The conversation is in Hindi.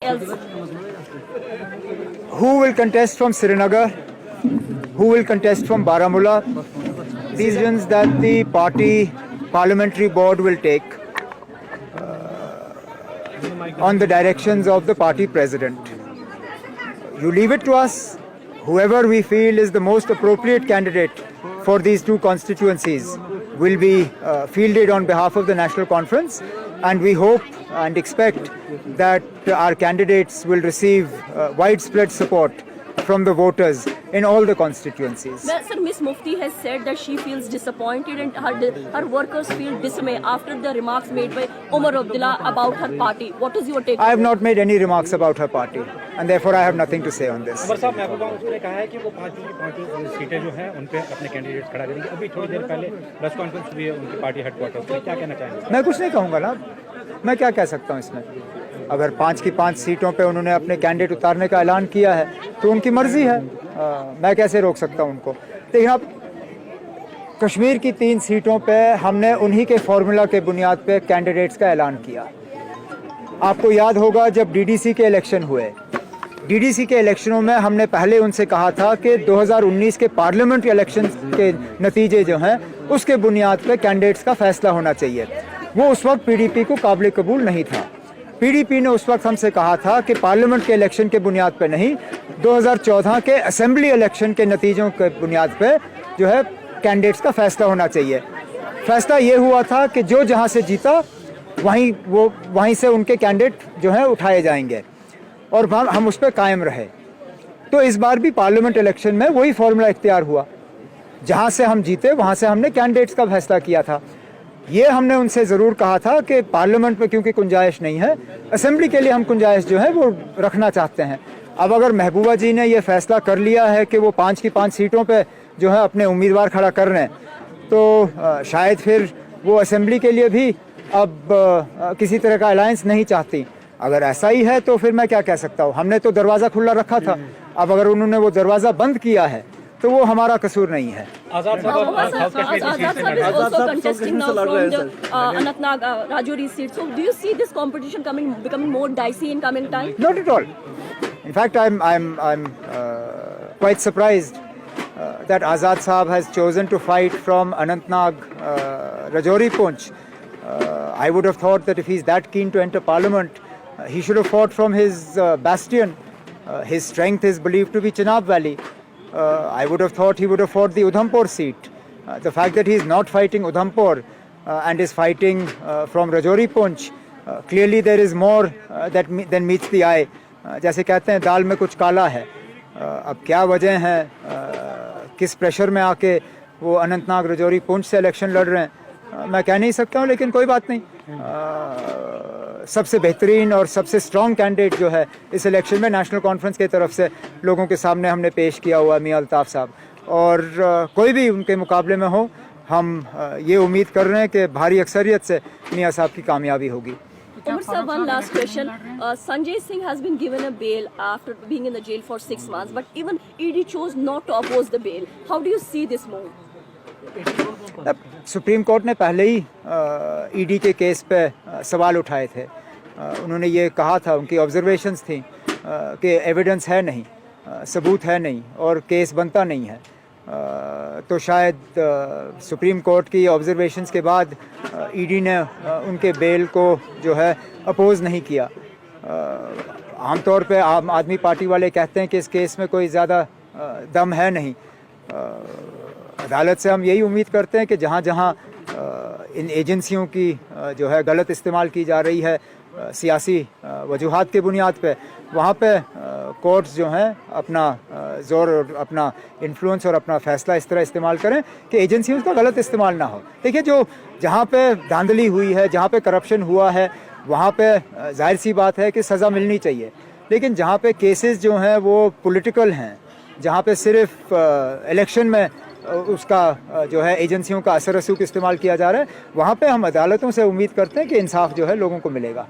else? Who will contest from Srinagar? Who will contest from Baramulla? Decisions that the party parliamentary board will take on the directions of the party president. You leave it to us. Whoever we feel is the most appropriate candidate for these two constituencies will be fielded on behalf of the National Conference, and we hope and expect that our candidates will receive widespread support from the voters in all the constituencies. Well, sir, Ms. Mufti has said that she feels disappointed and her workers feel dismay after the remarks made by Omar Abdullah about her party. What is your take? I have not made any remarks about her party, and therefore I have nothing to say on this. अमर साहब महबूबा मुफ्ती ने कहा है कि वो पांच सीटें जो हैं उन पे अपने कैंडिडेट खड़ा करेंगे। अभी थोड़ी देर पहले प्रेस कॉन्फ्रेंस हुई है उनकी पार्टी हेडक्वार्टर पे, क्या कहना चाहेंगे? मैं कुछ नहीं कहूँगा ना, मैं क्या कह सकता हूँ इसमें। अगर 5 की 5 सीटों पे उन्होंने अपने कैंडिडेट उतारने का ऐलान किया है तो उनकी मर्जी है, मैं कैसे रोक सकता हूँ उनको। लेकिन अब कश्मीर की 3 सीटों पे हमने उन्हीं के फॉर्मूला के बुनियाद पे कैंडिडेट्स का ऐलान किया। आपको याद होगा जब डीडीसी के इलेक्शन हुए, डीडीसी के इलेक्शनों में हमने पहले उनसे कहा था कि 2019 के पार्लियामेंट्री इलेक्शन के नतीजे जो हैं उसके बुनियाद पे कैंडिडेट्स का फैसला होना चाहिए। वो उस वक्त पीडीपी को काबिल कबूल नहीं था। पीडीपी ने उस वक्त हमसे कहा था कि पार्लियामेंट के इलेक्शन के बुनियाद पे नहीं, 2014 के असेंबली इलेक्शन के नतीजों के बुनियाद पे जो है कैंडिडेट्स का फैसला होना चाहिए। फैसला ये हुआ था कि जो जहाँ से जीता वहीं से उनके कैंडिडेट जो है उठाए जाएंगे और हम उस पर कायम रहे। तो इस बार भी पार्लियामेंट इलेक्शन में वही फॉर्मूला इख्तियार हुआ, जहाँ से हम जीते वहाँ से हमने कैंडिडेट्स का फैसला किया था। ये हमने उनसे ज़रूर कहा था कि पार्लियामेंट में क्योंकि गुंजाइश नहीं है, असेंबली के लिए हम गुंजाइश जो है वो रखना चाहते हैं। अब अगर महबूबा जी ने ये फैसला कर लिया है कि वो 5 की 5 सीटों पे जो है अपने उम्मीदवार खड़ा कर रहे हैं, तो शायद फिर वो असेंबली के लिए भी अब किसी तरह का अलायंस नहीं चाहती। अगर ऐसा ही है तो फिर मैं क्या कह सकता हूँ। हमने तो दरवाज़ा खुला रखा था, अब अगर उन्होंने वो दरवाज़ा बंद किया है तो वो हमारा कसूर नहीं है। Azad Saab is also contesting now from the Anantnag Rajouri seat. So do you see this competition becoming more dicey in coming time? Not at all. In fact, I'm quite surprised that Azad Saab has chosen to fight from Anantnag Rajouri Poonch. I would have thought that if he's that keen to enter parliament, he should have fought from his bastion. His strength is believed to be Chenab Valley. I would have thought he would have fought the Udhampur seat. The fact that he is not fighting Udhampur and is fighting from Rajouri Poonch, clearly there is more than meets the eye. जैसे कहते हैं दाल में कुछ काला है। अब क्या वजह है, किस प्रेशर में आके वो अनंतनाग राजौरी पुंछ से इलेक्शन लड़ रहे हैं, मैं कह नहीं सकता हूँ। लेकिन कोई बात नहीं, सबसे बेहतरीन और सबसे स्ट्रॉन्ग कैंडिडेट जो है इस इलेक्शन में नेशनल कॉन्फ्रेंस की तरफ से लोगों के सामने हमने पेश किया हुआ मियां अल्ताफ़ साहब, और कोई भी उनके मुकाबले में हो, हम ये उम्मीद कर रहे हैं कि भारी अक्सरियत से मियां साहब की कामयाबी होगी। Umar sir, one last question. Sanjay Singh has been given a bail after being in the jail for 6 months, but even ED chose not to oppose the bail. How do you see this move? Supreme court ने पहले ही ईडी के केस पे सवाल उठाए थे। उन्होंने ये कहा था, उनकी ऑब्जर्वेशंस थी कि एविडेंस है नहीं, सबूत है नहीं और केस बनता नहीं है। तो शायद सुप्रीम कोर्ट की ऑब्जर्वेशंस के बाद ईडी ने उनके बेल को जो है अपोज़ नहीं किया। आमतौर पे आम आदमी पार्टी वाले कहते हैं कि इस केस में कोई ज़्यादा दम है नहीं। अदालत से हम यही उम्मीद करते हैं कि जहाँ जहाँ इन एजेंसियों की जो है गलत इस्तेमाल की जा रही है सियासी वजूहात के बुनियाद पे, वहाँ पे कोर्ट्स जो हैं अपना ज़ोर और अपना इन्फ्लुएंस और अपना फ़ैसला इस तरह इस्तेमाल करें कि एजेंसियों का गलत इस्तेमाल ना हो। देखिए, जो जहाँ पे धांधली हुई है, जहाँ पे करप्शन हुआ है, वहाँ पे जाहिर सी बात है कि सज़ा मिलनी चाहिए। लेकिन जहाँ पे केसेस जो हैं वो पॉलिटिकल हैं, जहाँ पे सिर्फ इलेक्शन में उसका जो है एजेंसियों का असर रसूख इस्तेमाल किया जा रहा है, वहाँ पे हम अदालतों से उम्मीद करते हैं कि इंसाफ जो है लोगों को मिलेगा।